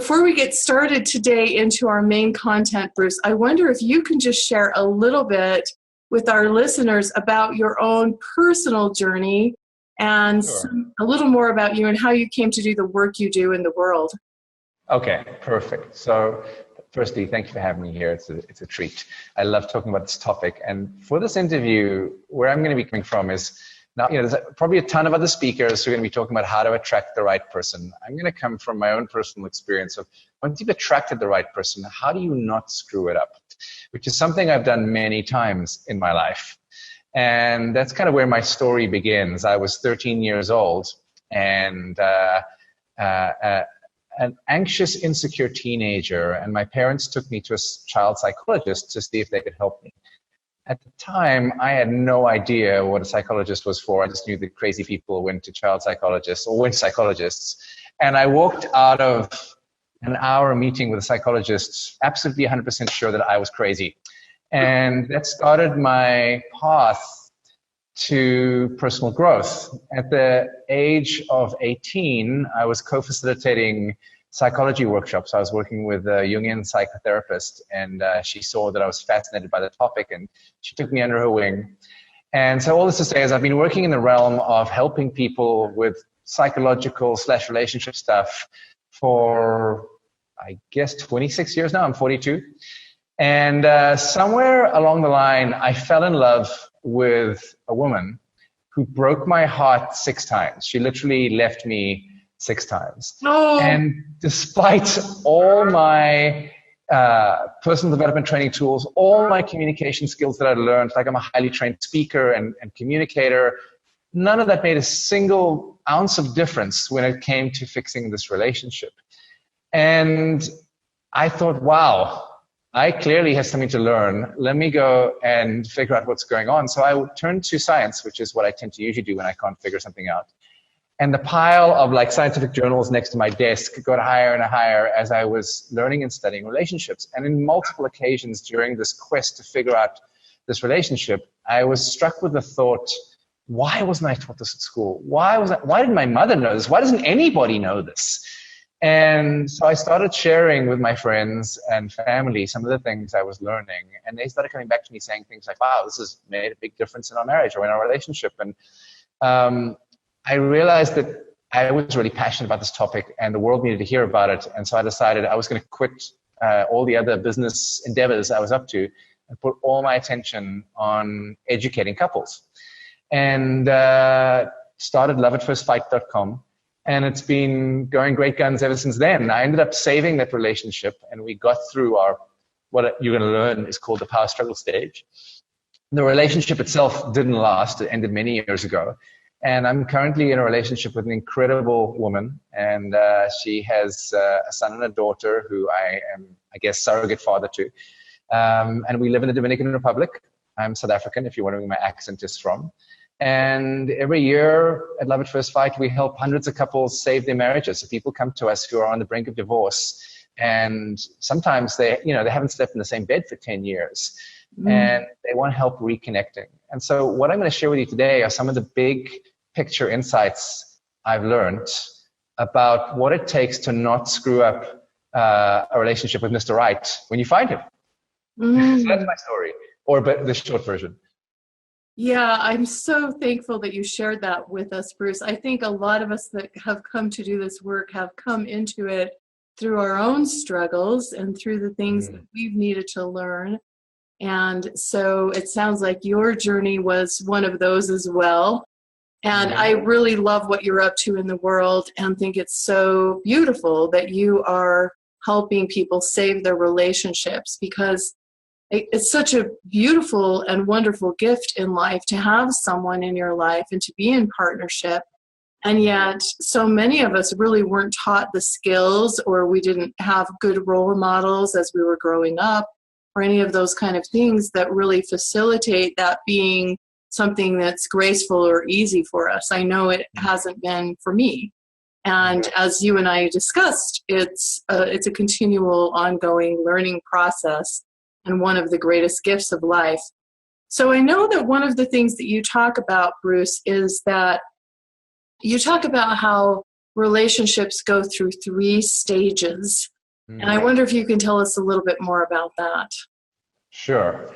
before we get started today into our main content, Bruce, I wonder if you can just share a little bit with our listeners about your own personal journey and a little more about you and how you came to do the work you do in the world. Okay, perfect. So firstly, thank you for having me here. It's a treat. I love talking about this topic. And for this interview, where I'm going to be coming from is, now, there's probably a ton of other speakers who are going to be talking about how to attract the right person. I'm going to come from my own personal experience of once you've attracted the right person, how do you not screw it up? Which is something I've done many times in my life. And that's kind of where my story begins. I was 13 years old and an anxious, insecure teenager, and my parents took me to a child psychologist to see if they could help me. At the time, I had no idea what a psychologist was for. I just knew that crazy people went to child psychologists or went to psychologists. And I walked out of an hour meeting with a psychologist absolutely 100% sure that I was crazy. And that started my path to personal growth. At the age of 18, I was co-facilitating psychology workshops. I was working with a Jungian psychotherapist, and she saw that I was fascinated by the topic, and she took me under her wing. And so all this to say is I've been working in the realm of helping people with psychological/relationship stuff for, I guess, 26 years now. I'm 42. And somewhere along the line, I fell in love with a woman who broke my heart 6 times. She literally left me 6 times. Oh. And despite all my personal development training tools, all my communication skills that I learned, like I'm a highly trained speaker and communicator, none of that made a single ounce of difference when it came to fixing this relationship. And I thought, wow, I clearly have something to learn. Let me go and figure out what's going on. So I turned to science, which is what I tend to usually do when I can't figure something out. And the pile of like scientific journals next to my desk got higher and higher as I was learning and studying relationships. And in multiple occasions during this quest to figure out this relationship, I was struck with the thought, why wasn't I taught this at school? Why didn't my mother know this? Why doesn't anybody know this? And so I started sharing with my friends and family some of the things I was learning. And they started coming back to me saying things like, wow, this has made a big difference in our marriage or in our relationship. And I realized that I was really passionate about this topic and the world needed to hear about it. And so I decided I was going to quit all the other business endeavors I was up to and put all my attention on educating couples. And started loveatfirstfight.com. And it's been going great guns ever since then. I ended up saving that relationship, and we got through what you're going to learn is called the power struggle stage. The relationship itself didn't last. It ended many years ago. And I'm currently in a relationship with an incredible woman, and she has a son and a daughter who I am, I guess, surrogate father to. And we live in the Dominican Republic. I'm South African, if you're wondering where my accent is from. And every year at Love at First Fight, we help hundreds of couples save their marriages. So people come to us who are on the brink of divorce, and sometimes they haven't slept in the same bed for 10 years, and they want help reconnecting. And so what I'm going to share with you today are some of the big picture insights I've learned about what it takes to not screw up a relationship with Mr. Right when you find him. So that's my story, or the short version. Yeah, I'm so thankful that you shared that with us, Bruce. I think a lot of us that have come to do this work have come into it through our own struggles and through the things that we've needed to learn. And so it sounds like your journey was one of those as well. And I really love what you're up to in the world and think it's so beautiful that you are helping people save their relationships, because it's such a beautiful and wonderful gift in life to have someone in your life and to be in partnership. And yet so many of us really weren't taught the skills, or we didn't have good role models as we were growing up, or any of those kind of things that really facilitate that being something that's graceful or easy for us. I know it hasn't been for me. And as you and I discussed, it's a continual ongoing learning process and one of the greatest gifts of life. So I know that one of the things that you talk about, Bruce, is that you talk about how relationships go through 3 stages And I wonder if you can tell us a little bit more about that. Sure.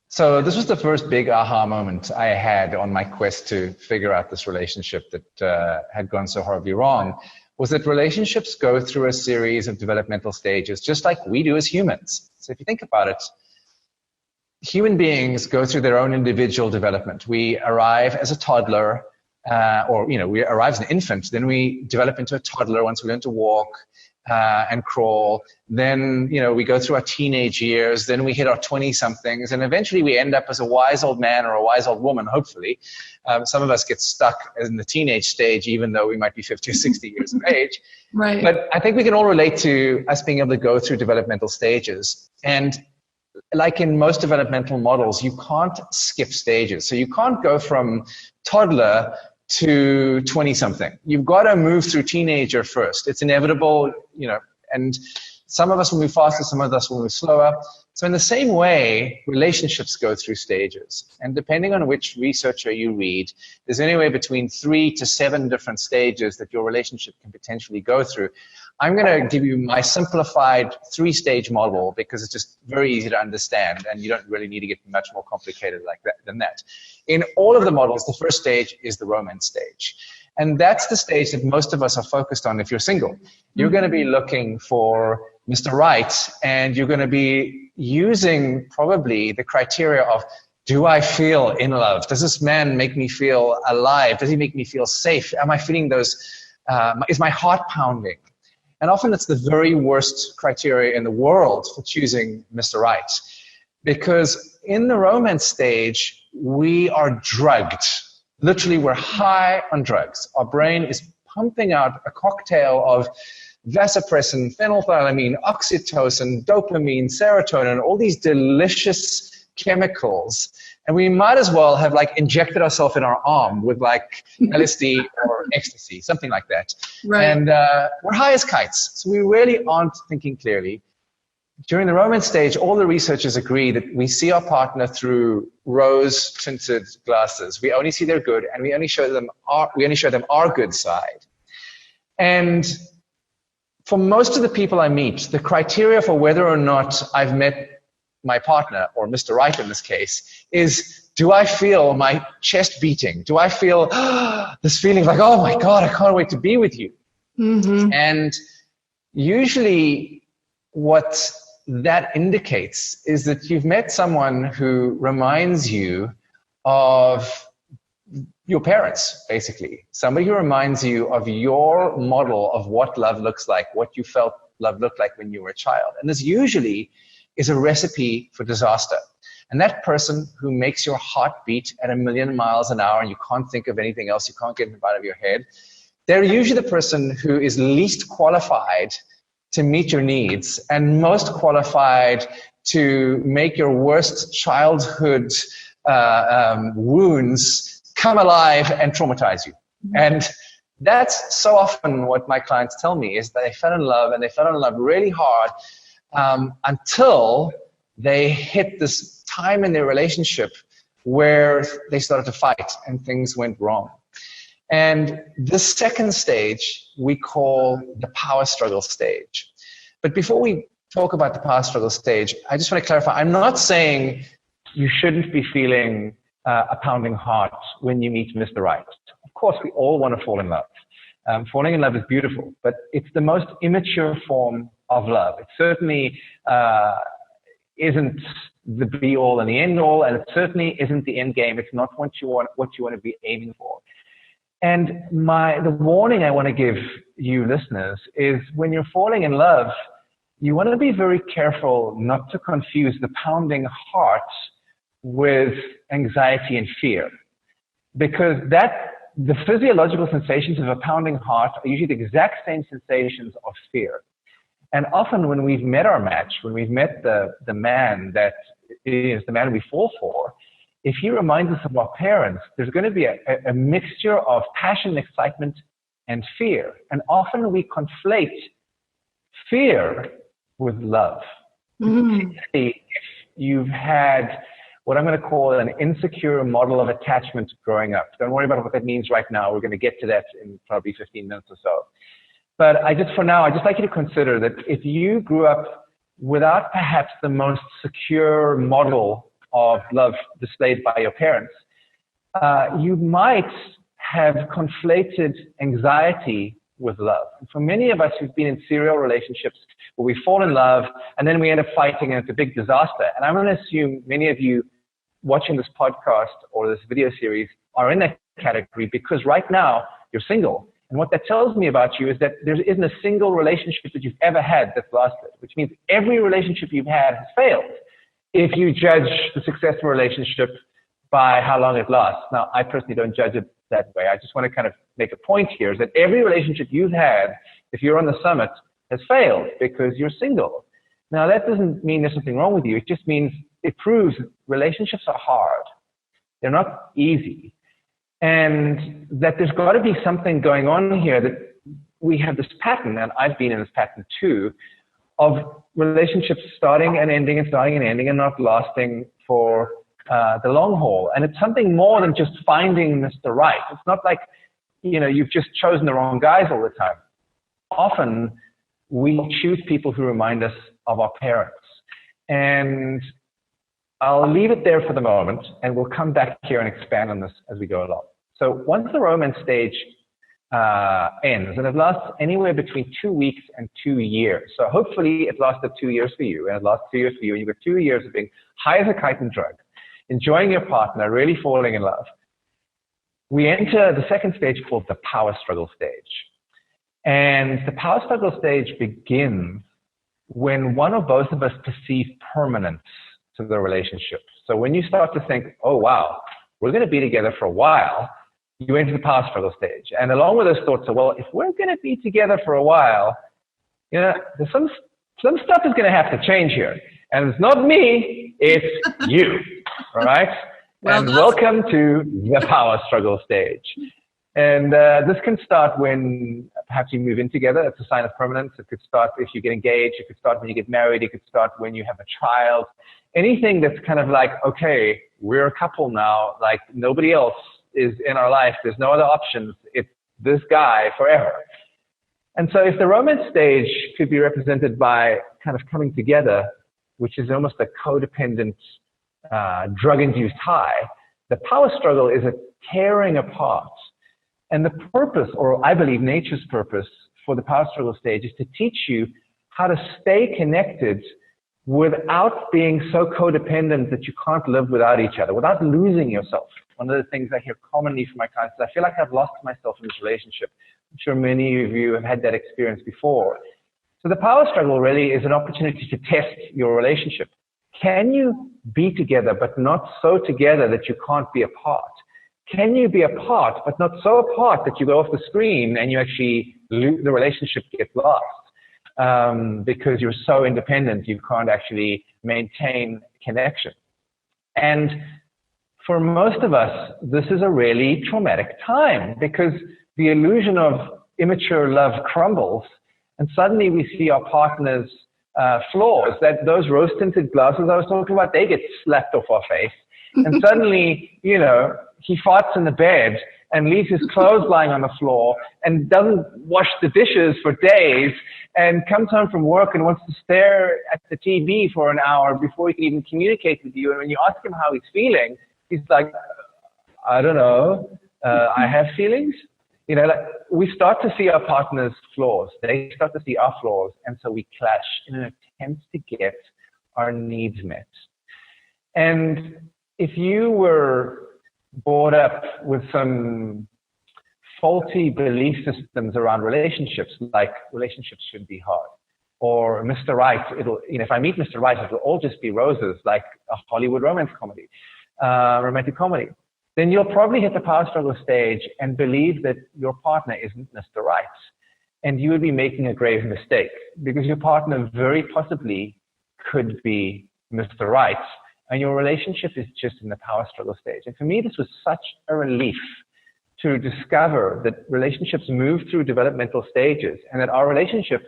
So this was the first big aha moment I had on my quest to figure out this relationship that had gone so horribly wrong, was that relationships go through a series of developmental stages, just like we do as humans. So if you think about it, human beings go through their own individual development. We arrive as a toddler, we arrive as an infant, then we develop into a toddler once we learn to walk and crawl. Then, we go through our teenage years, then we hit our 20-somethings, and eventually we end up as a wise old man or a wise old woman, hopefully. Some of us get stuck in the teenage stage, even though we might be 50 or 60 years of age. Right. But I think we can all relate to us being able to go through developmental stages. And like in most developmental models, you can't skip stages. So you can't go from toddler to 20-something. You've got to move through teenager first. It's inevitable, and some of us will move faster, some of us will move slower. So in the same way, relationships go through stages. And depending on which researcher you read, there's anywhere between 3 to 7 different stages that your relationship can potentially go through. I'm going to give you my simplified 3-stage model because it's just very easy to understand, and you don't really need to get much more complicated than that. In all of the models, the first stage is the romance stage. And that's the stage that most of us are focused on if you're single. You're going to be looking for Mr. Right, and you're going to be using probably the criteria of, do I feel in love? Does this man make me feel alive? Does he make me feel safe? Am I feeling those, is my heart pounding? And often it's the very worst criteria in the world for choosing Mr. Right. Because in the romance stage, we are drugged. Literally, we're high on drugs. Our brain is pumping out a cocktail of vasopressin, phenethylamine, oxytocin, dopamine, serotonin, all these delicious chemicals. And we might as well have injected ourselves in our arm with LSD or ecstasy, something like that. Right. And we're high as kites. So we really aren't thinking clearly. During the romance stage, all the researchers agree that we see our partner through rose-tinted glasses. We only see their good, and we only show them our good side. And for most of the people I meet, the criteria for whether or not I've met my partner, or Mr. Right in this case, is, do I feel my chest beating? Do I feel this feeling like, oh my God, I can't wait to be with you? Mm-hmm. And usually what that indicates is that you've met someone who reminds you of your parents, basically. Somebody who reminds you of your model of what love looks like, what you felt love looked like when you were a child. And this usually is a recipe for disaster. And that person who makes your heart beat at 1,000,000 miles an hour and you can't think of anything else, you can't get it out of your head, they're usually the person who is least qualified to meet your needs and most qualified to make your worst childhood wounds come alive and traumatize you. And that's so often what my clients tell me, is that they fell in love, and they fell in love really hard until they hit this time in their relationship where they started to fight and things went wrong. And the second stage we call the power struggle stage. But before we talk about the power struggle stage, I just want to clarify, I'm not saying you shouldn't be feeling a pounding heart when you meet Mr. Right. Of course, we all want to fall in love. Falling in love is beautiful, but it's the most immature form of love. It certainly isn't the be-all and the end-all, and it certainly isn't the end game. It's not what you want to be aiming for. And the warning I want to give you listeners is, when you're falling in love, you want to be very careful not to confuse the pounding heart with anxiety and fear, because the physiological sensations of a pounding heart are usually the exact same sensations of fear. And often when we've met our match, when we've met the man that is the man we fall for, if he reminds us of our parents, there's going to be a mixture of passion, excitement, and fear. And often we conflate fear with love. Particularly if you've had what I'm going to call an insecure model of attachment growing up. Don't worry about what that means right now. We're going to get to that in probably 15 minutes or so. But for now, I'd just like you to consider that if you grew up without perhaps the most secure model of love displayed by your parents, you might have conflated anxiety with love. And for many of us who've been in serial relationships where we fall in love and then we end up fighting and it's a big disaster. And I'm going to assume many of you watching this podcast or this video series are in that category because right now you're single. And what that tells me about you is that there isn't a single relationship that you've ever had that's lasted, which means every relationship you've had has failed if you judge the successful relationship by how long it lasts. Now, I personally don't judge it that way. I just want to kind of make a point here is that every relationship you've had, if you're on the summit, has failed because you're single. Now, that doesn't mean there's something wrong with you. It just means it proves relationships are hard. They're not easy. And that there's got to be something going on here that we have this pattern, and I've been in this pattern too, of relationships starting and ending and not lasting for the long haul. And it's something more than just finding Mr. Right. It's not like, you've just chosen the wrong guys all the time. Often we choose people who remind us of our parents. And I'll leave it there for the moment, and we'll come back here and expand on this as we go along. So once the romance stage ends, and it lasts anywhere between 2 weeks and 2 years. So hopefully it lasted 2 years for you, and it lasts 2 years for you, and you've got 2 years of being high as a kite and drug, enjoying your partner, really falling in love. We enter the second stage called the power struggle stage. And the power struggle stage begins when one or both of us perceive permanence to the relationship. So when you start to think, oh, wow, we're going to be together for a while, you enter the power struggle stage. And along with those thoughts are, well, if we're going to be together for a while, there's some stuff is going to have to change here. And it's not me, it's you, all right? Well, and welcome to the power struggle stage. And this can start when perhaps you move in together. It's a sign of permanence. It could start if you get engaged. It could start when you get married. It could start when you have a child. Anything that's kind of like, okay, we're a couple now. Like nobody else is in our life. There's no other options. It's this guy forever. And so if the romance stage could be represented by kind of coming together, which is almost a codependent, drug-induced high, the power struggle is a tearing apart. And the purpose, or I believe nature's purpose for the power struggle stage is to teach you how to stay connected without being so codependent that you can't live without each other, without losing yourself. One of the things I hear commonly from my clients is I feel like I've lost myself in this relationship. I'm sure many of you have had that experience before. So the power struggle really is an opportunity to test your relationship. Can you be together but not so together that you can't be apart? Can you be apart, but not so apart that you go off the screen and you actually the relationship gets lost because you're so independent you can't actually maintain connection? And for most of us, this is a really traumatic time because the illusion of immature love crumbles, and suddenly we see our partner's flaws. That those rose-tinted glasses I was talking about, they get slapped off our face, and suddenly, he farts in the bed and leaves his clothes lying on the floor and doesn't wash the dishes for days and comes home from work and wants to stare at the TV for an hour before he can even communicate with you. And when you ask him how he's feeling, he's like, I don't know, I have feelings. We start to see our partner's flaws. They start to see our flaws. And so we clash in an attempt to get our needs met. And if you were brought up with some faulty belief systems around relationships, like relationships should be hard, or Mr. Right, if I meet Mr. Right, it'll all just be roses, like a Hollywood romance comedy, romantic comedy, then you'll probably hit the power struggle stage and believe that your partner isn't Mr. Right. And you would be making a grave mistake because your partner very possibly could be Mr. Right. And your relationship is just in the power struggle stage. And for me, this was such a relief to discover that relationships move through developmental stages and that our relationship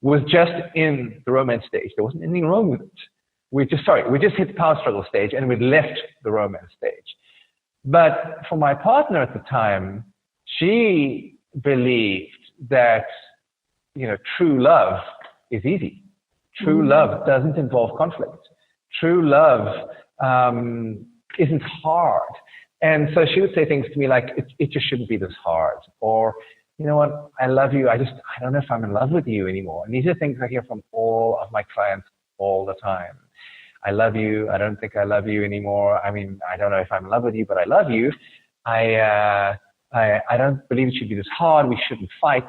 was just in the romance stage. There wasn't anything wrong with it. We just hit the power struggle stage and we'd left the romance stage. But for my partner at the time, she believed that true love is easy. True love doesn't involve conflict. True love isn't hard. And so she would say things to me like, it just shouldn't be this hard. Or, you know what, I love you. I don't know if I'm in love with you anymore. And these are things I hear from all of my clients all the time. I love you. I don't think I love you anymore. I mean, I don't know if I'm in love with you, but I love you. I don't believe it should be this hard. We shouldn't fight.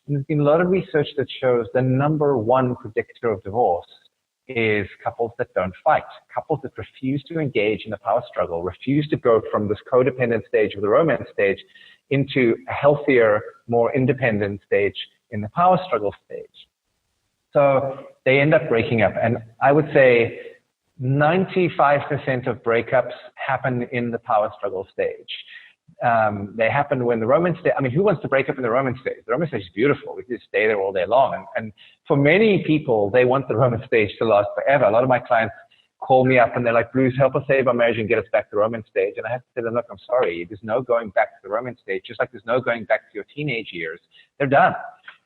And there's been a lot of research that shows the number one predictor of divorce is couples that don't fight, couples that refuse to engage in the power struggle, refuse to go from this codependent stage of the romance stage into a healthier, more independent stage in the power struggle stage. So they end up breaking up. And I would say 95% of breakups happen in the power struggle stage. They happen when the romance stage, I mean, who wants to break up in the romance stage? The romance stage is beautiful. We can just stay there all day long. And for many people, they want the romance stage to last forever. A lot of my clients call me up and they're like, Bruce, help us save our marriage and get us back to the romance stage. And I have to say to them, look, I'm sorry. There's no going back to the romance stage, just like there's no going back to your teenage years. They're done.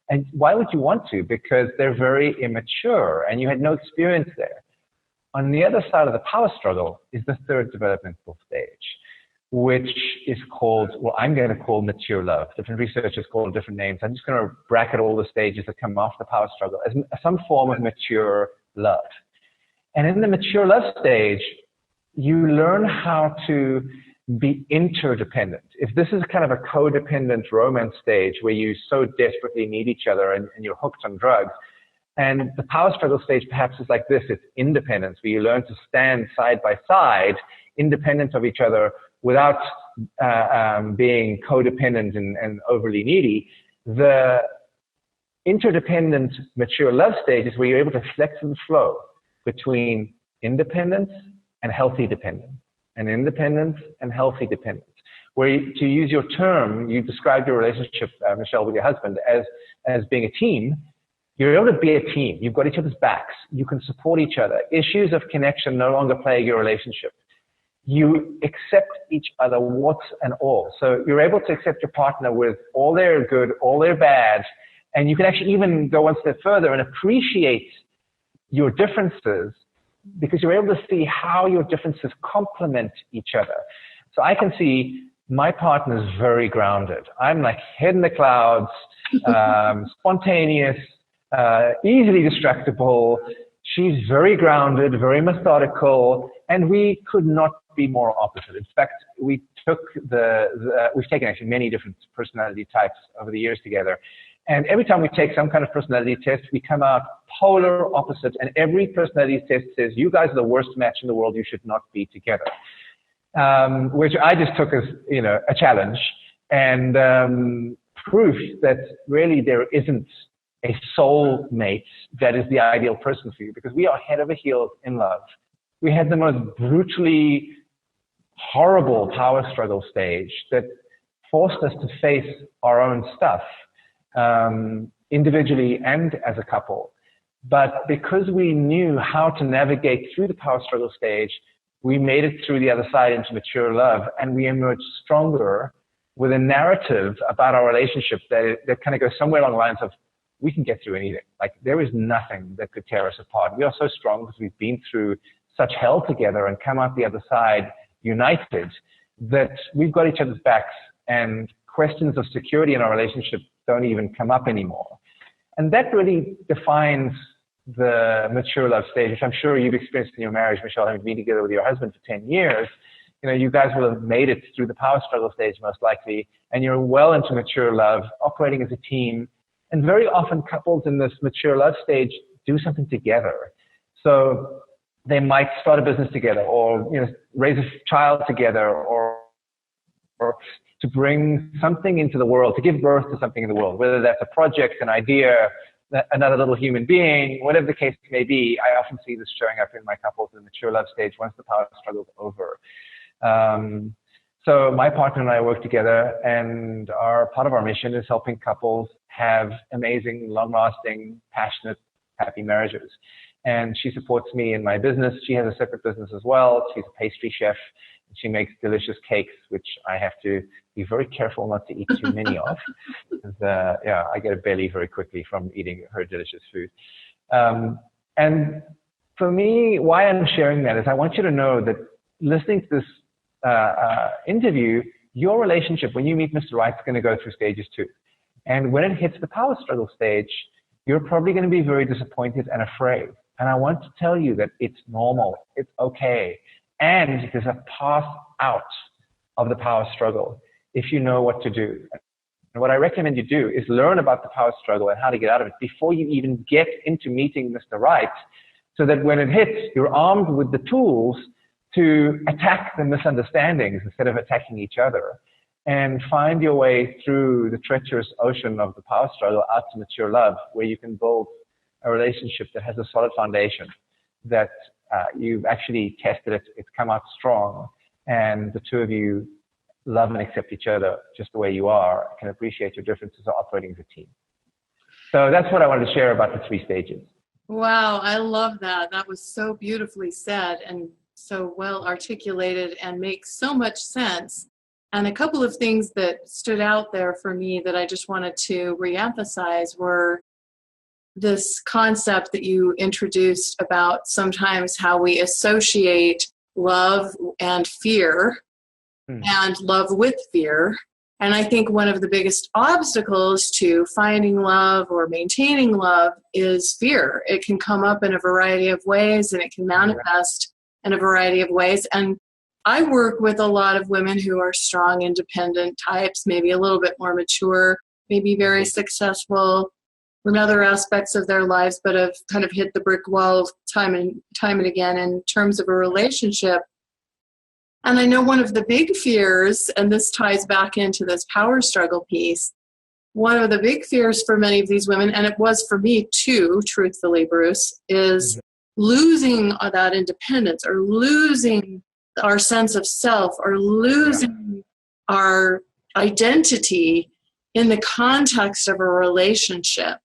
And why would you want to? Because they're very immature and you had no experience there. On the other side of the power struggle is the third developmental stage, which is called, well, I'm going to call mature love. Different researchers call it different names. I'm just going to bracket all the stages that come off the power struggle as some form of mature love. And in the mature love stage, you learn how to be interdependent. If this is kind of a codependent romance stage where you so desperately need each other and you're hooked on drugs, and the power struggle stage perhaps is like this, it's independence, where you learn to stand side by side, independent of each other, without being codependent and overly needy. The interdependent mature love stage is where you're able to flex and flow between independence and healthy dependence, and independence and healthy dependence. Where, to use your term, you described your relationship, Michelle, with your husband as being a team. You're able to be a team. You've got each other's backs. You can support each other. Issues of connection no longer plague your relationship. You accept each other, warts and all. So you're able to accept your partner with all their good, all their bad, and you can actually even go one step further and appreciate your differences because you're able to see how your differences complement each other. So I can see my partner's very grounded. I'm like head in the clouds, spontaneous, easily distractible. She's very grounded, very methodical, and we could not be more opposite. In fact, we've taken actually many different personality types over the years together. And every time we take some kind of personality test, we come out polar opposites. And every personality test says, you guys are the worst match in the world. You should not be together. Which I just took as, a challenge and proof that really there isn't a soul mate that is the ideal person for you, because we are head over heels in love. We had the most brutally horrible power struggle stage that forced us to face our own stuff, individually and as a couple. But because we knew how to navigate through the power struggle stage, we made it through the other side into mature love, and we emerged stronger with a narrative about our relationship that kind of goes somewhere along the lines of, we can get through anything. Like, there is nothing that could tear us apart. We are so strong because we've been through such hell together and come out the other side united that we've got each other's backs, and questions of security in our relationship don't even come up anymore. And that really defines the mature love stage, which I'm sure you've experienced in your marriage, Michelle, having been together with your husband for 10 years. You guys will have made it through the power struggle stage most likely, and you're well into mature love, operating as a team. And very often couples in this mature love stage do something together. So they might start a business together, or raise a child together, or to bring something into the world, to give birth to something in the world, whether that's a project, an idea, another little human being, whatever the case may be. I often see this showing up in my couples in the mature love stage once the power struggle is over. So my partner and I work together, and part of our mission is helping couples have amazing, long-lasting, passionate, happy marriages. And she supports me in my business. She has a separate business as well. She's a pastry chef She makes delicious cakes, which I have to be very careful not to eat too many of. Yeah, I get a belly very quickly from eating her delicious food. And for me, why I'm sharing that is I want you to know that listening to this interview, your relationship, when you meet Mr. Right, is going to go through stages too. And when it hits the power struggle stage, you're probably going to be very disappointed and afraid. And I want to tell you that it's normal, it's okay. And there's a path out of the power struggle if you know what to do. And what I recommend you do is learn about the power struggle and how to get out of it before you even get into meeting Mr. Right, so that when it hits, you're armed with the tools to attack the misunderstandings instead of attacking each other, and find your way through the treacherous ocean of the power struggle out to mature love, where you can build a relationship that has a solid foundation, that you've actually tested it, it's come out strong, and the two of you love and accept each other just the way you are, can appreciate your differences, are operating as a team. So that's what I wanted to share about the 3 stages. Wow, I love that. That was so beautifully said and so well articulated and makes so much sense. And a couple of things that stood out there for me that I just wanted to reemphasize were this concept that you introduced about sometimes how we associate love and fear and love with fear. And I think one of the biggest obstacles to finding love or maintaining love is fear. It can come up in a variety of ways and it can manifest in a variety of ways. And I work with a lot of women who are strong, independent types, maybe a little bit more mature, maybe very successful in other aspects of their lives, but have kind of hit the brick wall time and again in terms of a relationship. And I know one of the big fears, and this ties back into this power struggle piece, one of the big fears for many of these women, and it was for me too, truthfully, Bruce, is losing that independence or losing our sense of self or losing our identity in the context of a relationship.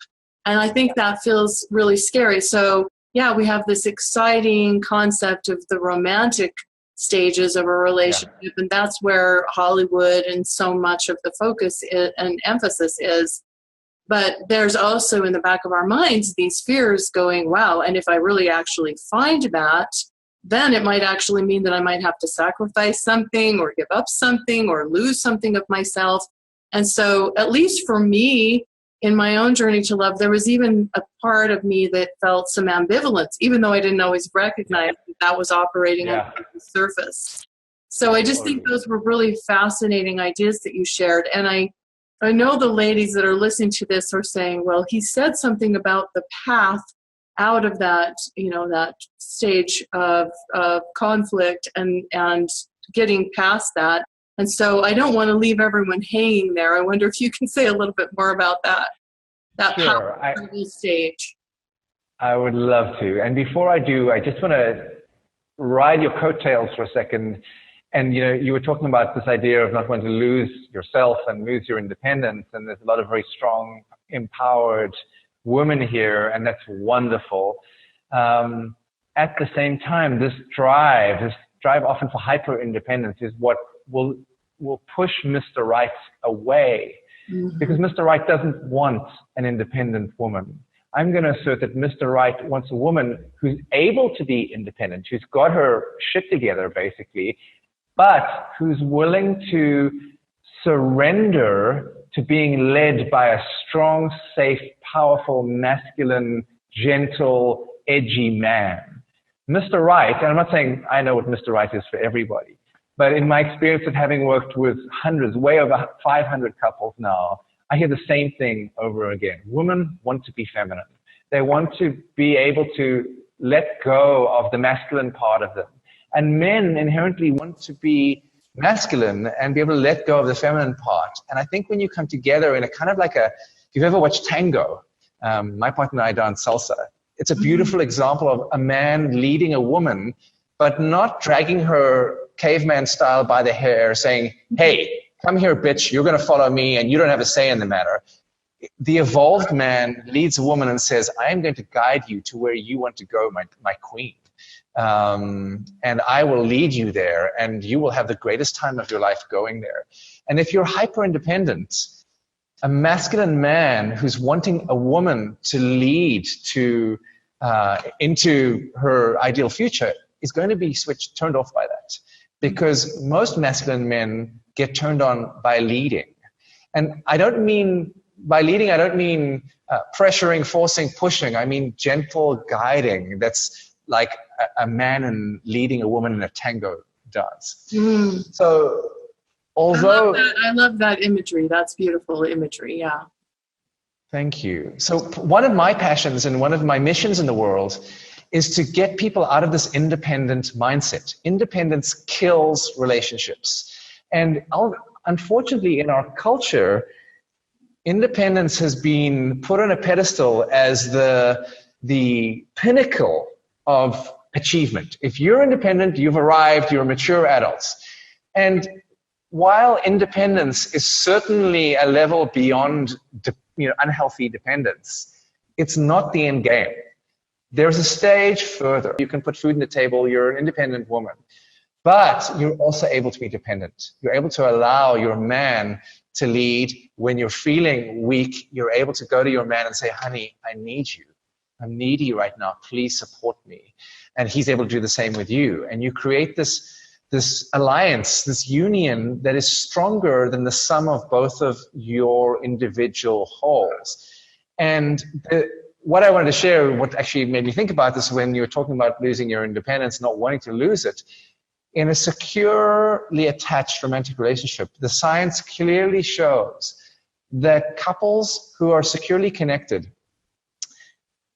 And I think that feels really scary. So yeah, we have this exciting concept of the romantic stages of a relationship, and that's where Hollywood and so much of the focus and emphasis is. But there's also in the back of our minds these fears going, wow, and if I really actually find that, then it might actually mean that I might have to sacrifice something or give up something or lose something of myself. And so at least for me, in my own journey to love, there was even a part of me that felt some ambivalence, even though I didn't always recognize that was operating on the surface. So I just think those were really fascinating ideas that you shared. And I know the ladies that are listening to this are saying, well, he said something about the path out of that, that stage of conflict and getting past that. And so I don't want to leave everyone hanging there. I wonder if you can say a little bit more about that Sure. powerful stage. I would love to. And before I do, I just want to ride your coattails for a second. And, you were talking about this idea of not wanting to lose yourself and lose your independence. And there's a lot of very strong, empowered women here, and that's wonderful. At the same time, this drive often for hyper-independence is what will push Mr. Right away, because Mr. Right doesn't want an independent woman. I'm going to assert that Mr. Right wants a woman who's able to be independent, who's got her shit together, basically, but who's willing to surrender to being led by a strong, safe, powerful, masculine, gentle, edgy man. Mr. Right, and I'm not saying I know what Mr. Right is for everybody, but in my experience of having worked with hundreds, way over 500 couples now, I hear the same thing over again. Women want to be feminine. They want to be able to let go of the masculine part of them. And men inherently want to be masculine and be able to let go of the feminine part. And I think when you come together in a kind of like if you've ever watched tango, my partner and I dance salsa. It's a beautiful example of a man leading a woman, but not dragging her caveman style by the hair, saying, hey, come here, bitch, you're going to follow me and you don't have a say in the matter. The evolved man leads a woman and says, I am going to guide you to where you want to go, my queen. and I will lead you there, and you will have the greatest time of your life going there. And if you're hyper independent, a masculine man who's wanting a woman to lead to into her ideal future is going to be turned off by that, because most masculine men get turned on by leading. And I don't mean by leading, I don't mean pressuring, forcing, pushing. I mean gentle guiding. That's like a man and leading a woman in a tango dance. So although I love that imagery. That's beautiful imagery. Yeah. Thank you. So one of my passions and one of my missions in the world is to get people out of this independent mindset. Independence kills relationships. And unfortunately, in our culture, independence has been put on a pedestal as the pinnacle of achievement. If you're independent, you've arrived, you're mature adults. And while independence is certainly a level beyond unhealthy dependence, it's not the end game. There's a stage further. You can put food on the table, you're an independent woman, but you're also able to be dependent. You're able to allow your man to lead. When you're feeling weak, you're able to go to your man and say, honey, I need you. I'm needy right now. Please support me. And he's able to do the same with you. And you create this alliance, this union that is stronger than the sum of both of your individual wholes. And what I wanted to share, what actually made me think about this when you were talking about losing your independence, not wanting to lose it, in a securely attached romantic relationship, the science clearly shows that couples who are securely connected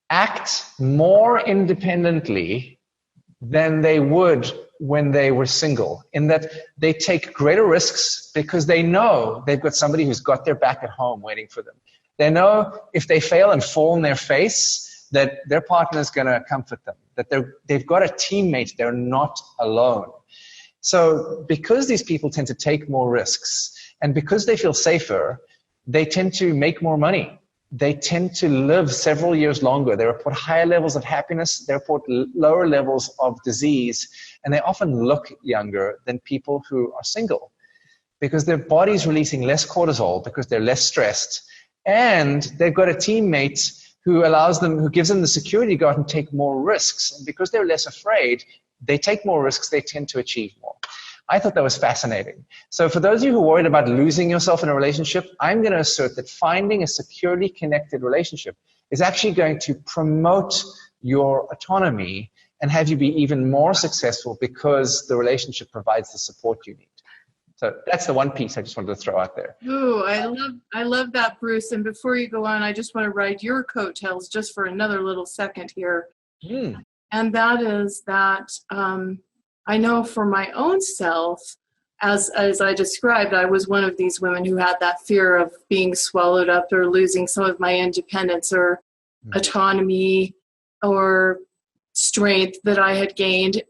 act more independently than they would when they were single, in that they take greater risks because they know they've got somebody who's got their back at home waiting for them. They know if they fail and fall on their face, that their partner is going to comfort them, that they've got a teammate, they're not alone. So because these people tend to take more risks, and because they feel safer, they tend to make more money. They tend to live several years longer. They report higher levels of happiness. They report lower levels of disease. And they often look younger than people who are single, because their body's releasing less cortisol because they're less stressed. And they've got a teammate who gives them the security to go out and take more risks. And because they're less afraid, they take more risks, they tend to achieve more. I thought that was fascinating. So for those of you who are worried about losing yourself in a relationship, I'm going to assert that finding a securely connected relationship is actually going to promote your autonomy and have you be even more successful because the relationship provides the support you need. So that's the one piece I just wanted to throw out there. Ooh, I love that, Bruce. And before you go on, I just want to ride your coattails just for another little second here. And that is that I know for my own self, as I described, I was one of these women who had that fear of being swallowed up or losing some of my independence or autonomy or strength that I had gained,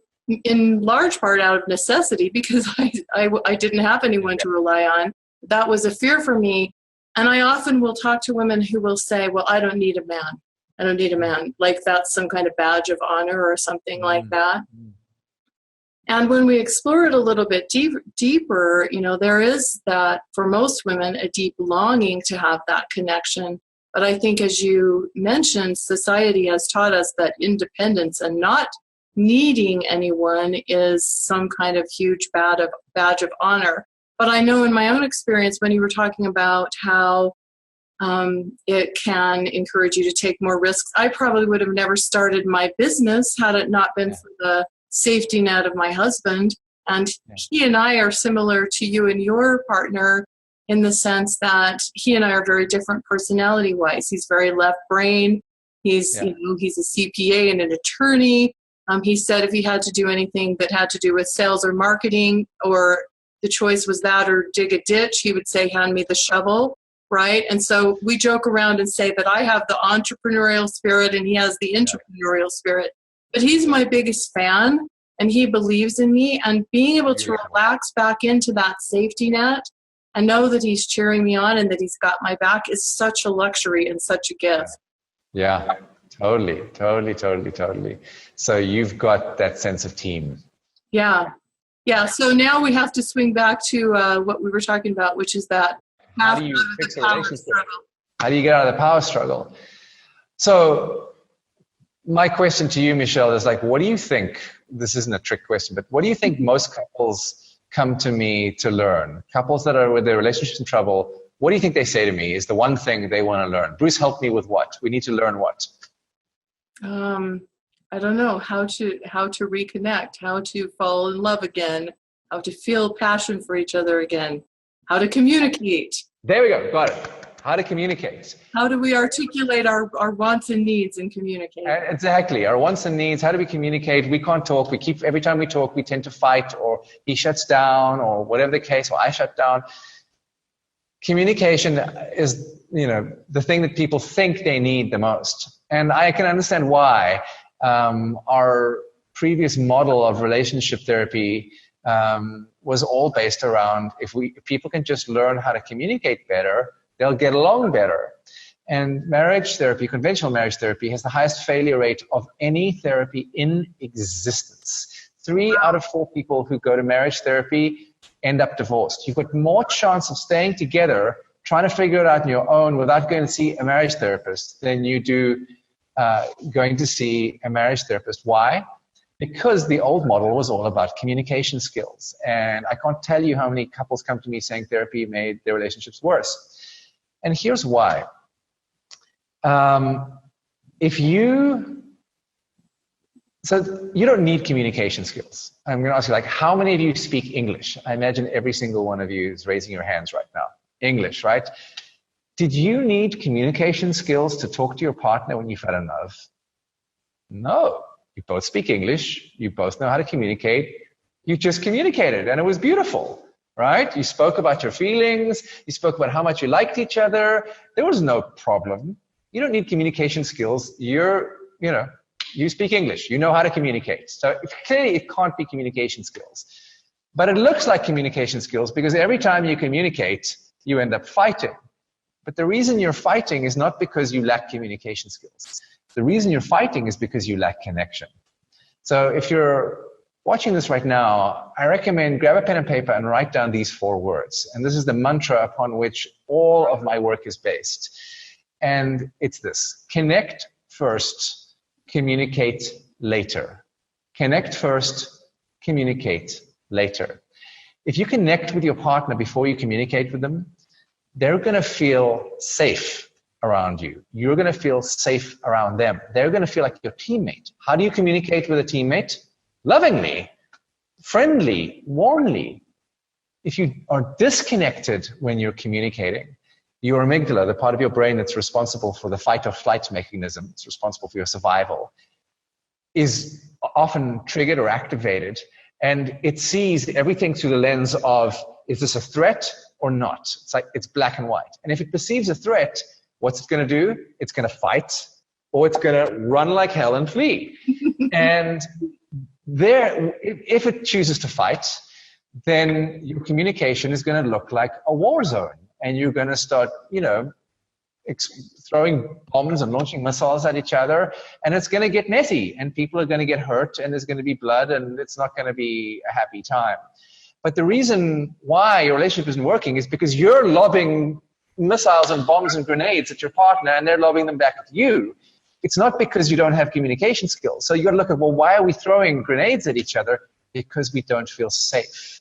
in large part out of necessity, because I didn't have anyone to rely on. That was a fear for me. And I often will talk to women who will say, well, I don't need a man. I don't need a man. Like that's some kind of badge of honor or something like that. And when we explore it a little bit deeper, there is that, for most women, a deep longing to have that connection. But I think, as you mentioned, society has taught us that independence and not needing anyone is some kind of huge badge of honor. But I know in my own experience, when you were talking about how it can encourage you to take more risks, I probably would have never started my business had it not been for the safety net of my husband. And he and I are similar to you and your partner in the sense that he and I are very different personality-wise. He's very left brain. He's a CPA and an attorney. He said if he had to do anything that had to do with sales or marketing, or the choice was that or dig a ditch, he would say, hand me the shovel, right? And so we joke around and say that I have the entrepreneurial spirit and he has the entrepreneurial spirit. But he's my biggest fan and he believes in me. And being able to relax back into that safety net and know that he's cheering me on and that he's got my back is such a luxury and such a gift. Yeah, Totally, totally, totally, totally. So you've got that sense of team. Yeah. Yeah. So now we have to swing back to what we were talking about, which is that How do you fix a relationship? How do you get out of the power struggle? So my question to you, Michelle, is like, what do you think, this isn't a trick question, but what do you think most couples come to me to learn? Couples that are with their relationships in trouble, what do you think they say to me is the one thing they want to learn? Bruce, help me with what? We need to learn what? I don't know, how to reconnect, how to fall in love again, how to feel passion for each other again, how to communicate. There we go, got it. How to communicate. How do we articulate our wants and needs and communicate? Exactly, our wants and needs. How do we communicate? We can't talk. Every time we talk, we tend to fight, or he shuts down, or whatever the case, or I shut down. Communication is, the thing that people think they need the most. And I can understand why. Our previous model of relationship therapy was all based around if people can just learn how to communicate better, they'll get along better. And marriage therapy, conventional marriage therapy, has the highest failure rate of any therapy in existence. 3 out of 4 people who go to marriage therapy end up divorced. You've got more chance of staying together, trying to figure it out on your own without going to see a marriage therapist than you do going to see a marriage therapist. Why? Because the old model was all about communication skills. And I can't tell you how many couples come to me saying therapy made their relationships worse. And here's why. So you don't need communication skills. I'm going to ask you, how many of you speak English? I imagine every single one of you is raising your hands right now. English, right? Did you need communication skills to talk to your partner when you fell in love? No. You both speak English. You both know how to communicate. You just communicated, and it was beautiful, right? You spoke about your feelings. You spoke about how much you liked each other. There was no problem. You don't need communication skills. You speak English. You know how to communicate. So clearly it can't be communication skills. But it looks like communication skills because every time you communicate, you end up fighting. But the reason you're fighting is not because you lack communication skills. The reason you're fighting is because you lack connection. So if you're watching this right now, I recommend grab a pen and paper and write down these 4 words. And this is the mantra upon which all of my work is based. And it's this: connect first, communicate later. Connect first, communicate later. If you connect with your partner before you communicate with them, they're going to feel safe around you. You're going to feel safe around them. They're going to feel like your teammate. How do you communicate with a teammate? Lovingly, friendly, warmly. If you are disconnected when you're communicating, your amygdala, the part of your brain that's responsible for the fight or flight mechanism, it's responsible for your survival, is often triggered or activated, and it sees everything through the lens of, is this a threat or not? It's black and white. And if it perceives a threat, what's it going to do? It's going to fight, or it's going to run like hell and flee. And if it chooses to fight, then your communication is going to look like a war zone. And you're going to start, throwing bombs and launching missiles at each other. And it's going to get messy. And people are going to get hurt. And there's going to be blood. And it's not going to be a happy time. But the reason why your relationship isn't working is because you're lobbing missiles and bombs and grenades at your partner. And they're lobbing them back at you. It's not because you don't have communication skills. So you got to look at, well, why are we throwing grenades at each other? Because we don't feel safe.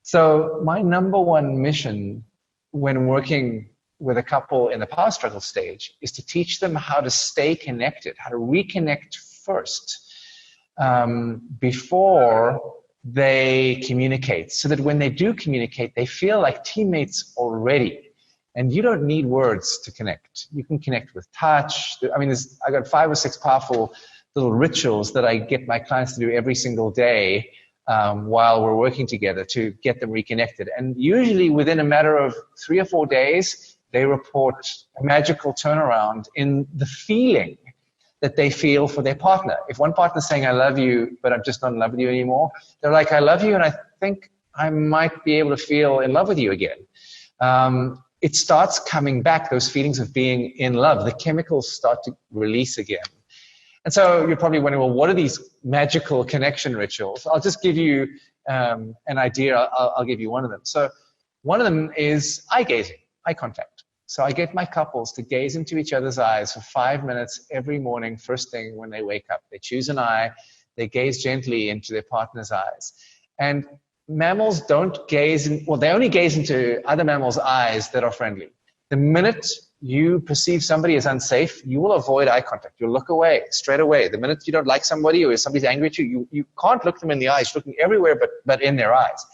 So my number one mission when working with a couple in the power struggle stage is to teach them how to stay connected, how to reconnect first before they communicate, so that when they do communicate, they feel like teammates already. And you don't need words to connect. You can connect with touch. I got 5 or 6 powerful little rituals that I get my clients to do every single day while we're working together to get them reconnected. And usually within a matter of 3 or 4 days, they report a magical turnaround in the feeling that they feel for their partner. If one partner's saying, I love you, but I'm just not in love with you anymore, they're like, I love you, and I think I might be able to feel in love with you again. It starts coming back, those feelings of being in love. The chemicals start to release again. And so you're probably wondering, well, what are these magical connection rituals? I'll just give you an idea. I'll give you one of them. So one of them is eye gazing, eye contact. So I get my couples to gaze into each other's eyes for 5 minutes every morning, first thing when they wake up. They choose an eye, they gaze gently into their partner's eyes. And mammals don't gaze, they only gaze into other mammals' eyes that are friendly. The minute you perceive somebody as unsafe, you will avoid eye contact. You'll look away straight away. The minute you don't like somebody or somebody's angry at you, you can't look them in the eyes. You're looking everywhere but in their eyes.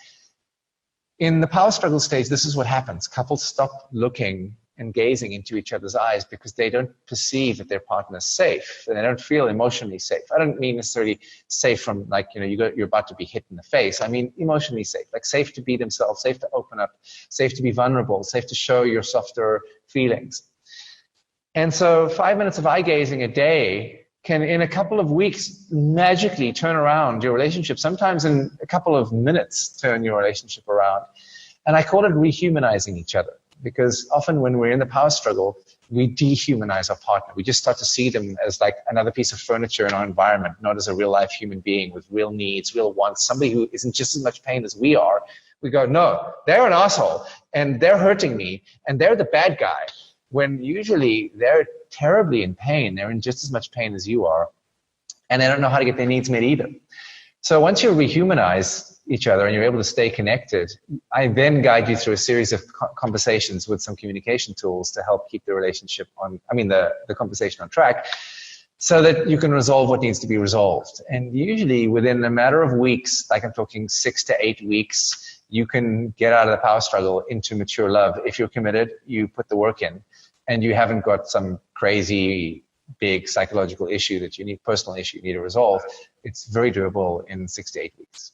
In the power struggle stage, this is what happens. Couples stop looking and gazing into each other's eyes because they don't perceive that their partner is safe, and they don't feel emotionally safe. I don't mean necessarily safe from you're about to be hit in the face. I mean emotionally safe, like safe to be themselves, safe to open up, safe to be vulnerable, safe to show your softer feelings. And so 5 minutes of eye gazing a day can, in a couple of weeks, magically turn around your relationship. Sometimes in a couple of minutes, turn your relationship around. And I call it rehumanizing each other. Because often when we're in the power struggle, we dehumanize our partner. We just start to see them as like another piece of furniture in our environment, not as a real life human being with real needs, real wants, somebody who isn't just as much pain as we are. We go, no, they're an asshole and they're hurting me and they're the bad guy. When usually they're terribly in pain. They're in just as much pain as you are. And they don't know how to get their needs met either. So once you rehumanize each other and you're able to stay connected, I then guide you through a series of conversations with some communication tools to help keep the relationship the conversation on track, so that you can resolve what needs to be resolved. And usually within a matter of weeks, like I'm talking 6 to 8 weeks, you can get out of the power struggle into mature love. If you're committed, you put the work in, and you haven't got some crazy big psychological issue personal issue you need to resolve. It's very doable in 6 to 8 weeks.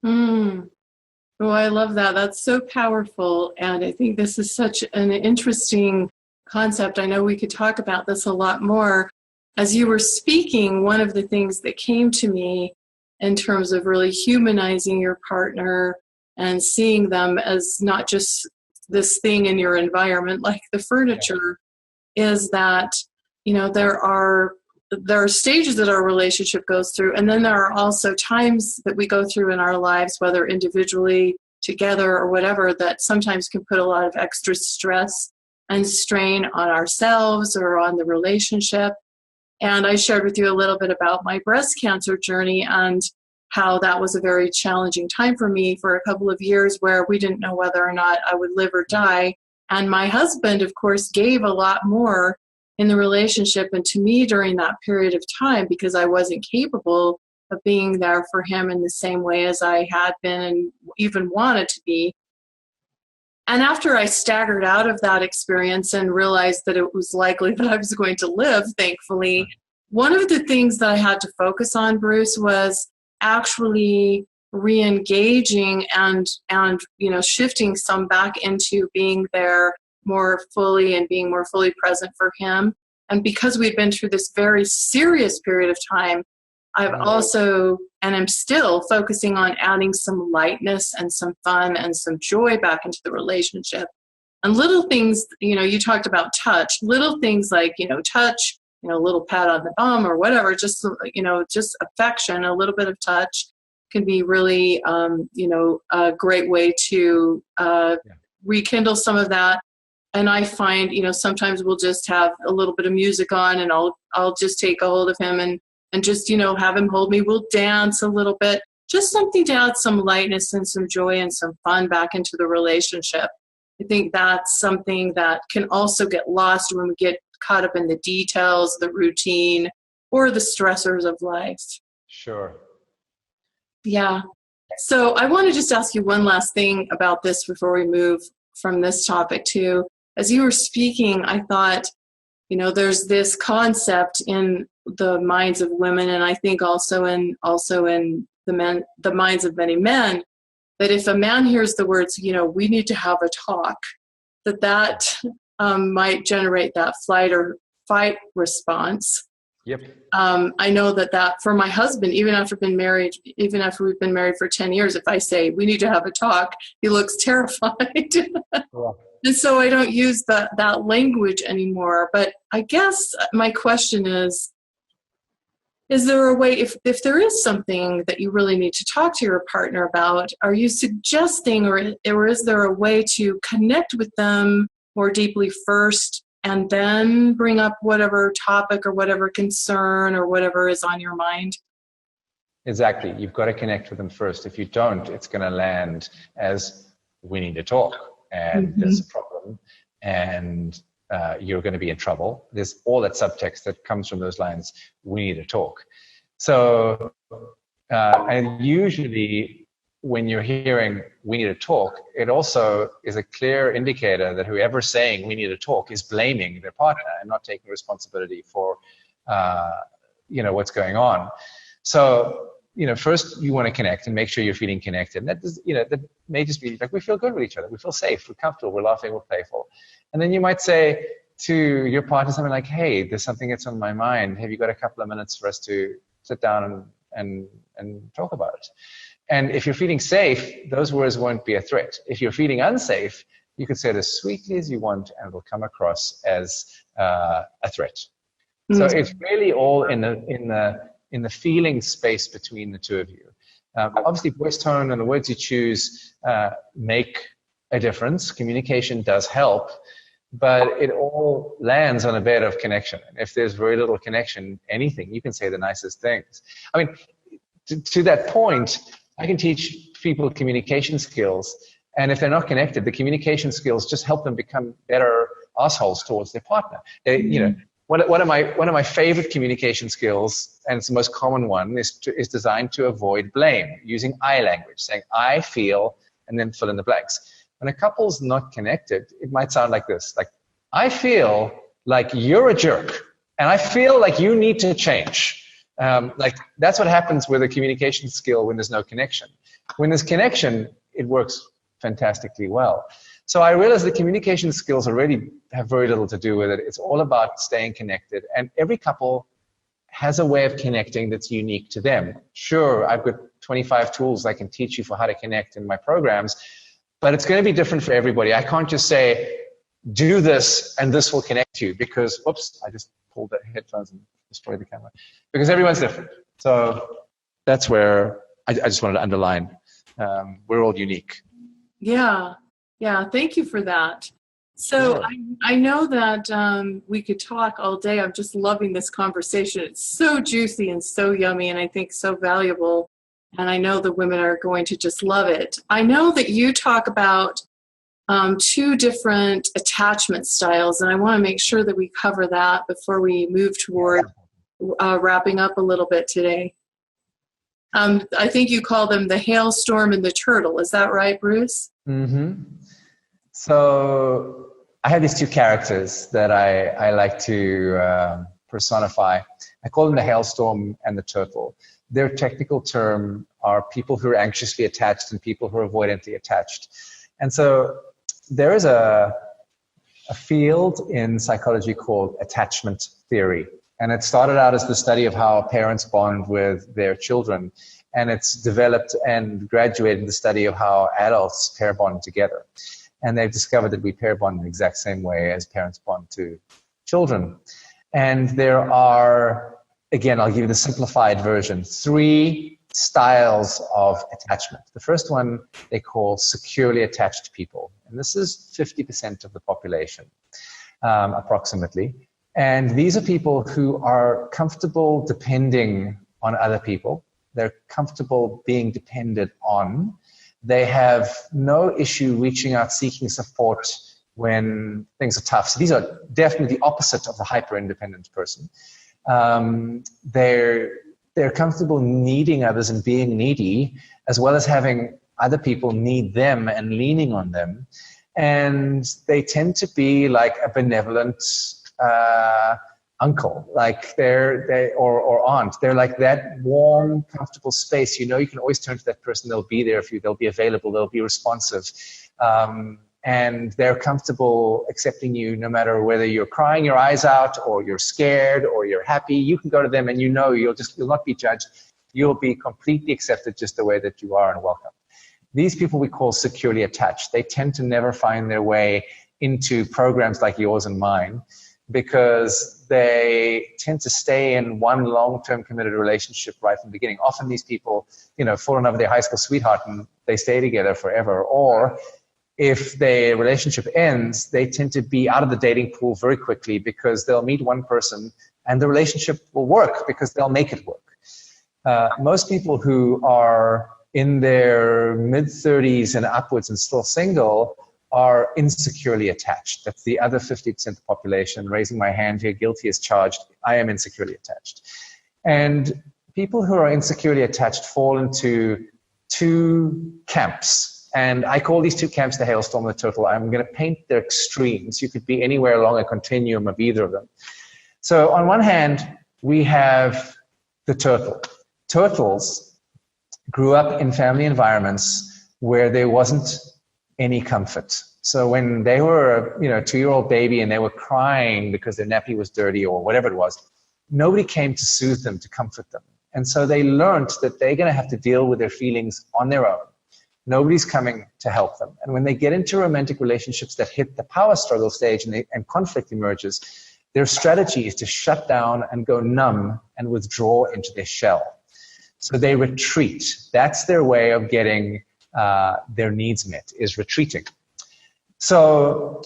Oh, I love that. That's so powerful. And I think this is such an interesting concept. I know we could talk about this a lot more. As you were speaking, one of the things that came to me in terms of really humanizing your partner and seeing them as not just this thing in your environment like the furniture, is that, there are stages that our relationship goes through, and then there are also times that we go through in our lives, whether individually, together, or whatever, that sometimes can put a lot of extra stress and strain on ourselves or on the relationship. And I shared with you a little bit about my breast cancer journey and how that was a very challenging time for me for a couple of years, where we didn't know whether or not I would live or die. And my husband, of course, gave a lot more in the relationship and to me during that period of time, because I wasn't capable of being there for him in the same way as I had been and even wanted to be. And after I staggered out of that experience and realized that it was likely that I was going to live, thankfully, one of the things that I had to focus on, Bruce, was actually re-engaging and shifting some back into being there more fully and being more fully present for him. And because we'd been through this very serious period of time, I've also, and I'm still focusing on adding some lightness and some fun and some joy back into the relationship. And little things, you talked about touch, little things like, touch, a little pat on the bum or whatever, just affection, a little bit of touch can be really, a great way to rekindle some of that. And I find, sometimes we'll just have a little bit of music on and I'll just take a hold of him and just, have him hold me. We'll dance a little bit, just something to add some lightness and some joy and some fun back into the relationship. I think that's something that can also get lost when we get caught up in the details, the routine, or the stressors of life. Sure. Yeah. So I want to just ask you one last thing about this before we move from this topic too. As you were speaking, I thought, there's this concept in the minds of women, and I think also in the minds of many men, that if a man hears the words, we need to have a talk, that might generate that flight or fight response. Yep. I know that for my husband, even after we've been married for 10 years, if I say we need to have a talk, he looks terrified. Yeah. And so I don't use that language anymore. But I guess my question is, Is there a way, if there is something that you really need to talk to your partner about, are you suggesting, or is there a way to connect with them more deeply first and then bring up whatever topic or whatever concern or whatever is on your mind? Exactly. You've got to connect with them first. If you don't, it's going to land as we need to talk and there's a problem and you're going to be in trouble. There's all that subtext that comes from those lines. We need to talk. So, and usually when you're hearing we need to talk, it also is a clear indicator that whoever's saying we need to talk is blaming their partner and not taking responsibility for, what's going on. So, first you want to connect and make sure you're feeling connected. And that does, that may just be like we feel good with each other. We feel safe. We're comfortable. We're laughing. We're playful. And then you might say to your partner something like, hey, there's something that's on my mind. Have you got a couple of minutes for us to sit down and talk about it? And if you're feeling safe, those words won't be a threat. If you're feeling unsafe, you can say it as sweetly as you want and it'll come across as a threat. So it's really all in the feeling space between the two of you. Obviously, voice tone and the words you choose make a difference. Communication does help, but it all lands on a bed of connection. If there's very little connection, anything, you can say the nicest things. I mean, to that point, I can teach people communication skills, and if they're not connected, the communication skills just help them become better assholes towards their partner. One of my favorite communication skills, and it's the most common one, is designed to avoid blame, using I language, saying I feel, and then fill in the blanks. When a couple's not connected, it might sound like this, like, I feel like you're a jerk, and I feel like you need to change. Like, that's what happens with a communication skill when there's no connection. When there's connection, it works fantastically well. So I realize the communication skills already have very little to do with it. It's all about staying connected. And every couple has a way of connecting that's unique to them. Sure, I've got 25 tools I can teach you for how to connect in my programs, but it's going to be different for everybody. I can't just say, do this and this will connect you because, whoops, I just pulled the headphones and destroyed the camera. Because everyone's different. So that's where I just wanted to underline. We're all unique. Yeah. Thank you for that. So sure. I know that we could talk all day. I'm just loving this conversation. It's so juicy and so yummy and I think so valuable. And I know the women are going to just love it. I know that you talk about two different attachment styles, and I want to make sure that we cover that before we move toward wrapping up a little bit today. I think you call them the hailstorm and the turtle. Is that right, Bruce? Mm-hmm. So I have these two characters that I like to personify. I call them the hailstorm and the turtle. Their technical term are people who are anxiously attached and people who are avoidantly attached. And so there is a field in psychology called attachment theory. And it started out as the study of how parents bond with their children. And it's developed and graduated the study of how adults pair bond together. And they've discovered that we pair bond in the exact same way as parents bond to children. And there are, again, I'll give you the simplified version, 3 styles of attachment. The first one they call securely attached people. And this is 50% of the population, approximately. And these are people who are comfortable depending on other people. They're comfortable being depended on. They have no issue reaching out, seeking support when things are tough. So these are definitely the opposite of the hyper-independent person. They're comfortable needing others and being needy, as well as having other people need them and leaning on them. And they tend to be like a benevolent uncle, like or aunt. They're like that warm, comfortable space. You know, you can always turn to that person. They'll be there for you. They'll be available. They'll be responsive. And they're comfortable accepting you no matter whether you're crying your eyes out or you're scared or you're happy. You can go to them and you know you'll not be judged. You'll be completely accepted just the way that you are and welcome. These people we call securely attached. They tend to never find their way into programs like yours and mine because they tend to stay in one long-term committed relationship right from the beginning. Often these people, fall in love with their high school sweetheart and they stay together forever. Or if their relationship ends, they tend to be out of the dating pool very quickly because they'll meet one person and the relationship will work because they'll make it work. Most people who are in their mid-30s and upwards and still single are insecurely attached. That's the other 50% of the population. Raising my hand here, guilty as charged. I am insecurely attached. And people who are insecurely attached fall into two camps. And I call these two camps the hailstorm and the turtle. I'm going to paint their extremes. You could be anywhere along a continuum of either of them. So on one hand, we have the turtle. Turtles grew up in family environments where there wasn't any comfort. So when they were a 2-year-old baby and they were crying because their nappy was dirty or whatever it was, nobody came to soothe them, to comfort them. And so they learned that they're going to have to deal with their feelings on their own. Nobody's coming to help them. And when they get into romantic relationships that hit the power struggle stage and conflict emerges, their strategy is to shut down and go numb and withdraw into their shell. So they retreat. That's their way of getting their needs met, is retreating. So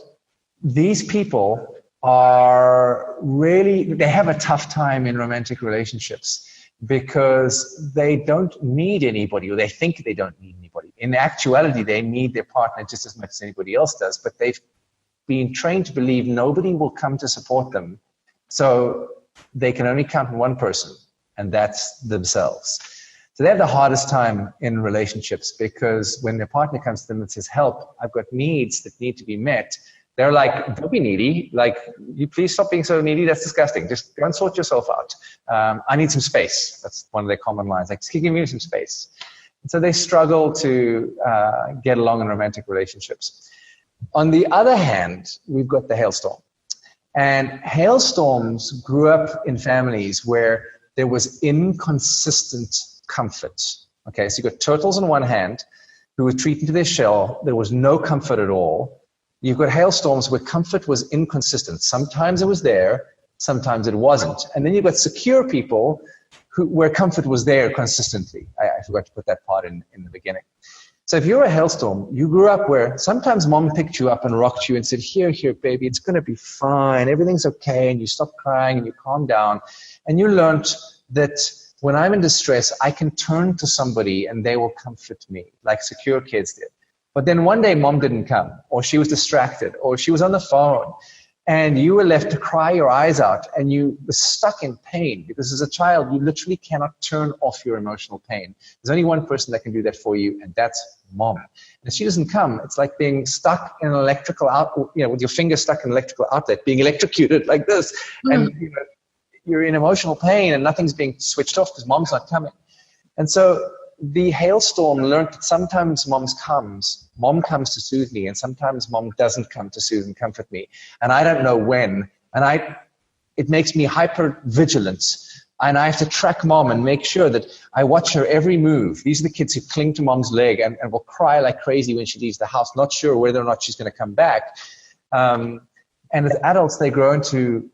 these people they have a tough time in romantic relationships because they don't need anybody, or they think they don't need anybody. In actuality, they need their partner just as much as anybody else does, but they've been trained to believe nobody will come to support them. So they can only count on one person, and that's themselves. So they have the hardest time in relationships because when their partner comes to them and says, help, I've got needs that need to be met, they're like, don't be needy. Like, you please stop being so needy. That's disgusting. Just go and sort yourself out. I need some space. That's one of their common lines. Like, just give me some space. And so they struggle to get along in romantic relationships. On the other hand, we've got the hailstorm. And hailstorms grew up in families where there was inconsistent comfort. Okay, so you've got turtles on one hand who retreat into their shell. There was no comfort at all. You've got hailstorms where comfort was inconsistent. Sometimes it was there, sometimes it wasn't. And then you've got secure people where comfort was there consistently. I forgot to put that part in the beginning. So if you're a hailstorm, you grew up where sometimes mom picked you up and rocked you and said, here, baby, it's going to be fine. Everything's okay. And you stop crying and you calm down. And you learned that when I'm in distress, I can turn to somebody and they will comfort me, like secure kids did. But then one day mom didn't come, or she was distracted, or she was on the phone, and you were left to cry your eyes out, and you were stuck in pain, because as a child, you literally cannot turn off your emotional pain. There's only one person that can do that for you, and that's mom. And if she doesn't come, it's like being stuck in an electrical outlet, with your finger stuck in an electrical outlet, being electrocuted like this, and you're in emotional pain, and nothing's being switched off because mom's not coming. And so the hailstorm learned that sometimes mom comes to soothe me, and sometimes mom doesn't come to soothe and comfort me. And I don't know when. And it makes me hyper vigilant. And I have to track mom and make sure that I watch her every move. These are the kids who cling to mom's leg and will cry like crazy when she leaves the house, not sure whether or not she's going to come back. And as adults, they grow into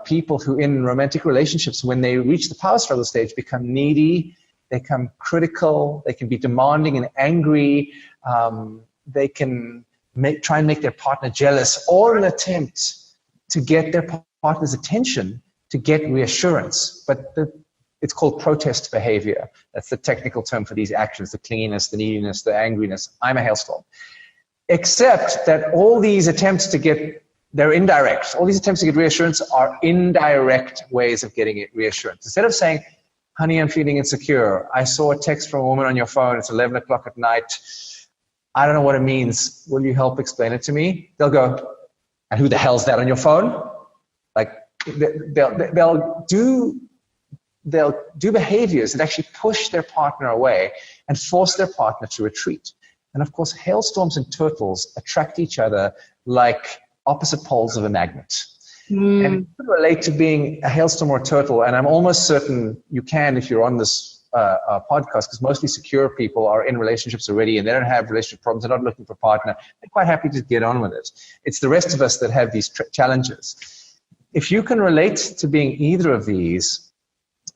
people who in romantic relationships, when they reach the power struggle stage, become needy. They become critical. They can be demanding and angry. They can try and make their partner jealous, or an attempt to get their partner's attention to get reassurance. But it's called protest behavior. That's the technical term for these actions: the clinginess, the neediness, the angriness. I'm a hailstorm. Except that all these attempts they're indirect. All these attempts to get reassurance are indirect ways of getting reassurance. Instead of saying, honey, I'm feeling insecure. I saw a text from a woman on your phone. It's 11 o'clock at night. I don't know what it means. Will you help explain it to me? They'll go, and who the hell's that on your phone? Like, they'll do behaviors that actually push their partner away and force their partner to retreat. And of course, hailstorms and turtles attract each other like opposite poles of a magnet. And you can relate to being a hailstorm or a turtle, and I'm almost certain you can if you're on this podcast, because mostly secure people are in relationships already and they don't have relationship problems. They're not looking for a partner. They're quite happy to get on with it. It's the rest of us that have these challenges. if you can relate to being either of these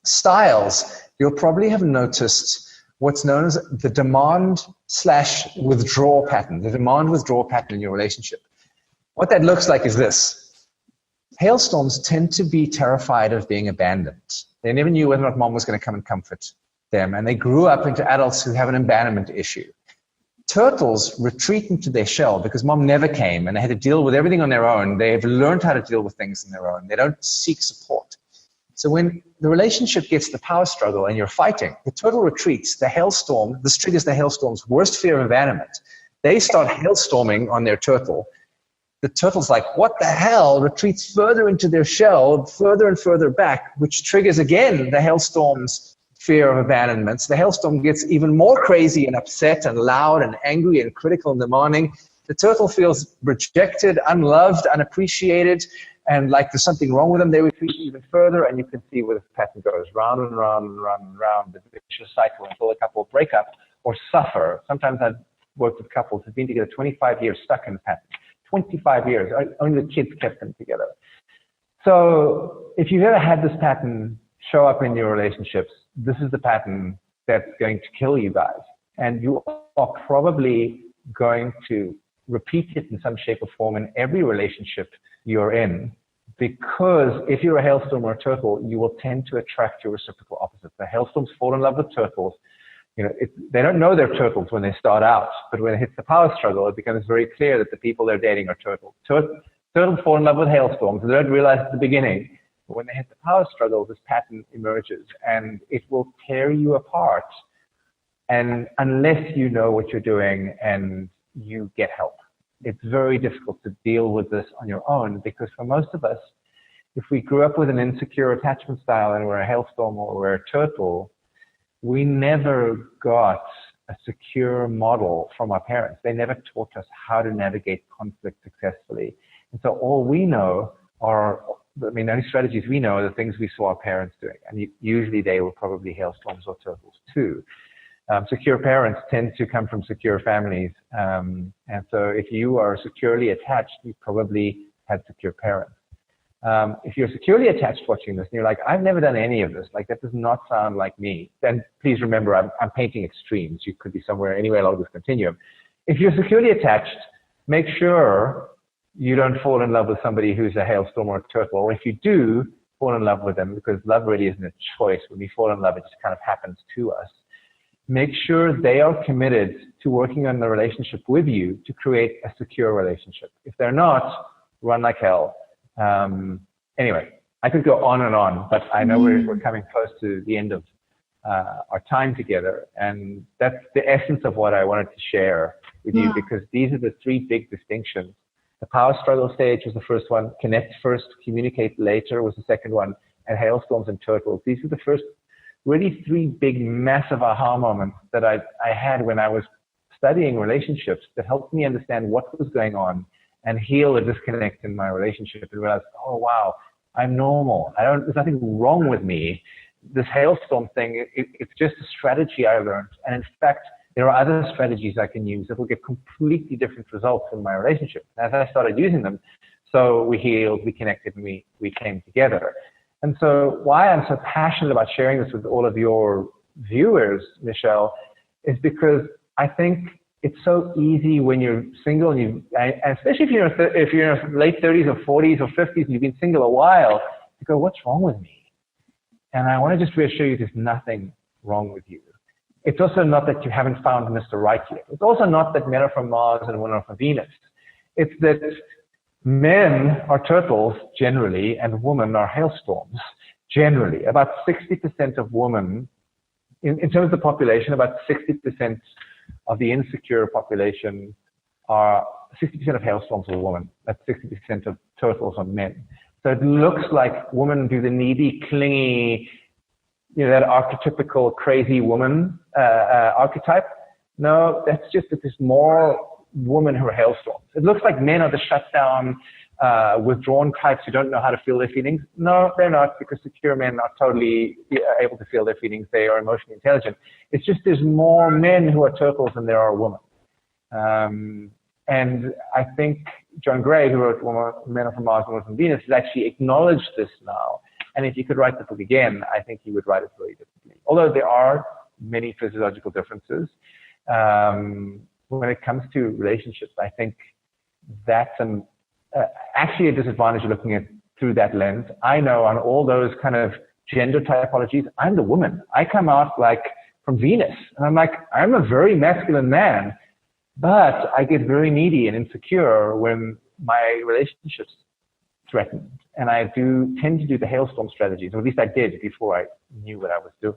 styles, you'll probably have noticed what's known as the demand/withdrawal pattern, the demand-withdrawal pattern in your relationship. What that looks like is this. Hailstorms tend to be terrified of being abandoned. They never knew whether or not mom was going to come and comfort them, and they grew up into adults who have an abandonment issue. Turtles retreat into their shell because mom never came and they had to deal with everything on their own. They've learned how to deal with things on their own. They don't seek support. So when the relationship gets the power struggle and you're fighting, the turtle retreats. The hailstorm, this triggers the hailstorm's worst fear of abandonment. They start hailstorming on their turtle. The turtle's like, what the hell? Retreats further into their shell, further and further back, which triggers again the hailstorm's fear of abandonment. So the hailstorm gets even more crazy and upset and loud and angry and critical and demanding. The turtle feels rejected, unloved, unappreciated, and like there's something wrong with them. They retreat even further, and you can see where the pattern goes round and round and round and round, the vicious cycle until a couple break up or suffer. Sometimes I've worked with couples who've been together 25 years, stuck in the pattern. 25 years, only the kids kept them together. So if you've ever had this pattern show up in your relationships, this is the pattern that's going to kill you guys. And you are probably going to repeat it in some shape or form in every relationship you're in, because if you're a hailstorm or a turtle, you will tend to attract your reciprocal opposites. The hailstorms fall in love with turtles. They don't know they're turtles when they start out, but when it hits the power struggle, it becomes very clear that the people they're dating are turtles. Turtles fall in love with hailstorms. They don't realize at the beginning, but when they hit the power struggle, this pattern emerges, and it will tear you apart. And unless you know what you're doing and you get help, it's very difficult to deal with this on your own, because for most of us, if we grew up with an insecure attachment style and we're a hailstorm or we're a turtle, we never got a secure model from our parents. They never taught us how to navigate conflict successfully. And so all we know are, the only strategies we know are the things we saw our parents doing. And usually they were probably hailstorms or turtles too. Secure parents tend to come from secure families. And so if you are securely attached, you probably had secure parents. If you're securely attached watching this and you're like, I've never done any of this, like that does not sound like me, then please remember I'm painting extremes. You could be anywhere along this continuum. If you're securely attached, make sure you don't fall in love with somebody who's a hailstorm or a turtle, or if you do, fall in love with them, because love really isn't a choice. When we fall in love, it just kind of happens to us. Make sure they are committed to working on the relationship with you to create a secure relationship. If they're not, run like hell. Anyway, I could go on and on, but I know we're coming close to the end of our time together, and that's the essence of what I wanted to share with you, because these are the three big distinctions. The power struggle stage was the first one, connect first, communicate later was the second one, and hailstorms and turtles. These are the first really three big, massive aha moments that I had when I was studying relationships that helped me understand what was going on and heal a disconnect in my relationship and realize, oh, wow, I'm normal. There's nothing wrong with me. This hailstorm thing, it's just a strategy I learned. And in fact, there are other strategies I can use that will get completely different results in my relationship. As I started using them, so we healed, we connected, and we came together. And so why I'm so passionate about sharing this with all of your viewers, Michelle, is because I think it's so easy when you're single, and especially if you're in your late 30s or 40s or 50s and you've been single a while, to go, what's wrong with me? And I want to just reassure you there's nothing wrong with you. It's also not that you haven't found Mr. Right yet. It's also not that men are from Mars and women are from Venus. It's that men are turtles generally and women are hailstorms generally. About 60% of women, in terms of the population, about 60% of the insecure population are 60% of hailstorms are women. That's 60% of turtles are men. So it looks like women do the needy, clingy, that archetypical crazy woman archetype. No, that's just that there's more women who are hailstorms. It looks like men are the shut down, withdrawn types who don't know how to feel their feelings. No, they're not, because secure men are totally able to feel their feelings. They are emotionally intelligent. It's just there's more men who are turtles than there are women. And I think John Gray, who wrote Men Are From Mars, Women Are From Venus, has actually acknowledged this now. And if he could write the book again, I think he would write it very differently. Although there are many physiological differences, when it comes to relationships, I think that's actually a disadvantage of looking at through that lens. I know on all those kind of gender typologies, I'm the woman. I come out like from Venus. And I'm like, I'm a very masculine man, but I get very needy and insecure when my relationship's threatened. And I do tend to do the hailstorm strategies, or at least I did before I knew what I was doing.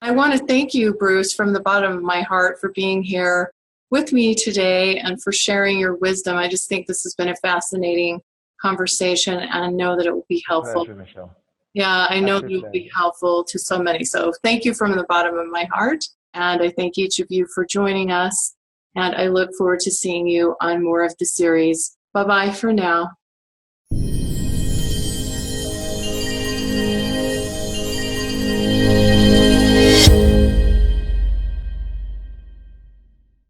I want to thank you, Bruce, from the bottom of my heart for being here with me today and for sharing your wisdom. I just think this has been a fascinating conversation, and I know that it will be helpful. Pleasure, Michelle. Yeah, I know that it will be helpful to so many. So thank you from the bottom of my heart. And I thank each of you for joining us. And I look forward to seeing you on more of the series. Bye-bye for now.